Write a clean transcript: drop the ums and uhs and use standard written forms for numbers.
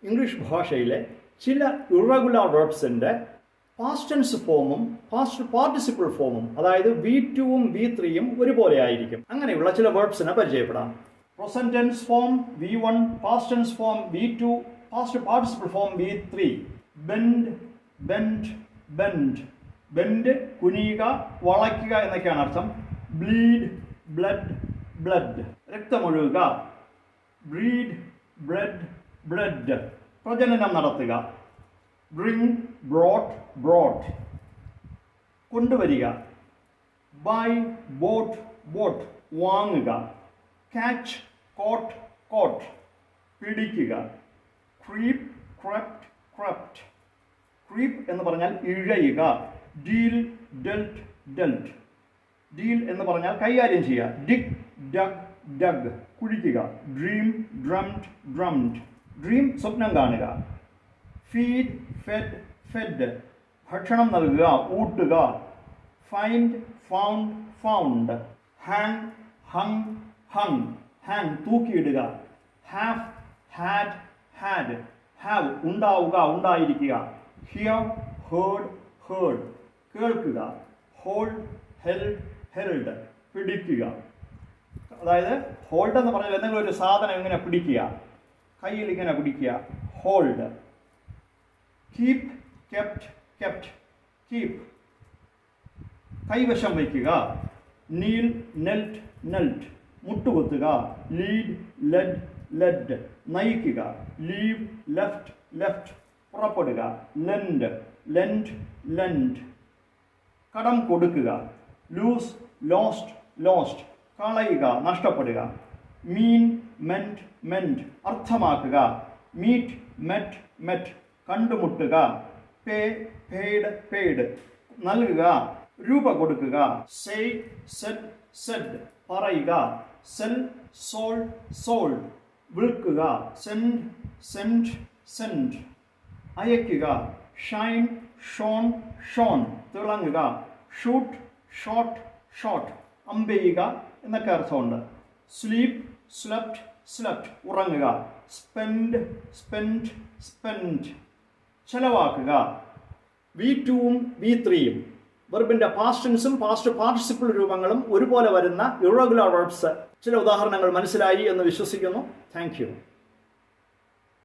English ഭാഷയിലെ ചില irregular വെർബ്സിൻ്റെ past tense ഫോമും പാസ്റ്റ് പാർട്ടിസിപ്പിൾ ഫോമും, അതായത് V2-ഉം V3-യും ഒരുപോലെ ആയിരിക്കും. അങ്ങനെയുള്ള ചില വെർബ്സിനെ പരിചയപ്പെടാം. Present tense form V1, past tense form V2, past participle form V3. Bend, bend, bend. Bend കുനിയുക, വളയ്ക്കുക എന്നൊക്കെയാണ് അർത്ഥം. Bleed, bled, bled. രക്തമൊഴുകുക. Breed, bred, bred. പ്രജനനം നടത്തുക. Bring, brought, brought. കൊണ്ടുവരിക. Buy, bought, bought. വാങ്ങുക. Catch, caught, caught. പിടിക്കുക. Creep, crept, crept. ക്രീപ്പ് എന്ന് പറഞ്ഞാൽ ഇഴയുക. Deal, dealt, dealt. ഡീൽ എന്ന് പറഞ്ഞാൽ കൈകാര്യം ചെയ്യുക. Dig, dug, dug. കുഴിക്കുക. Dream, dreamt, dreamt. ഡ്രീം സ്വപ്നം കാണുക. Feed, fed, fed. ഭക്ഷണം നൽകുക, ഊട്ടുക. Find, found, found. Hang, hung, hung. Hang തൂക്കിയിടുക. Have, had, had. ഹാവ് ഉണ്ടാവുക, ഉണ്ടായിരിക്കുക. Hear, heard, heard. കേൾക്കുക. Hold, held, held. പിടിക്കുക. അതായത് ഹോൾഡ് എന്ന് പറഞ്ഞാൽ എന്തെങ്കിലും ഒരു സാധനം ഇങ്ങനെ പിടിക്കുക, കയ്യിൽ ഇങ്ങനെ പിടിക്കുക. Hold. Keep, kept, kept. Keep കൈവശം വയ്ക്കുക. Kneel, knelt, knelt. മുട്ടുകുത്തുക. Lead, led, led. നയിക്കുക. Leave, left, left. പുറപ്പെടുക. Lend, lend, lend. കടം കൊടുക്കുക. Lose, lost, lost. കളയുക, നഷ്ടപ്പെടുക. Mean, meant, meant. അർത്ഥമാക്കുക. Meet, met, met. കണ്ടുമുട്ടുക. Pay, paid, paid. നൽകുക, രൂപ കൊടുക്കുക. Say, said, said. പറയുക. Sell, sold, sold. വിൽക്കുക. Send, send, send. അയക്കുക. Shine, shone, shone. തിളങ്ങുക. Shoot, shot, shot. അമ്പെയ്യുക എന്നൊക്കെ അർത്ഥമുണ്ട്. Sleep, slept, slept. ഉറങ്ങുക. Spend, spend, spend. ചെലവാക്കുക. V2-ഉം V3-യും വെർബിൻ്റെ പാസ്റ്റ് ടെൻസും പാസ്റ്റ് പാർട്ടിസിപ്പിൾ രൂപങ്ങളും ഒരുപോലെ വരുന്ന ഇറഗുലർ വെർബ്സ് ചില ഉദാഹരണങ്ങൾ മനസ്സിലായി എന്ന് വിശ്വസിക്കുന്നു. Thank you.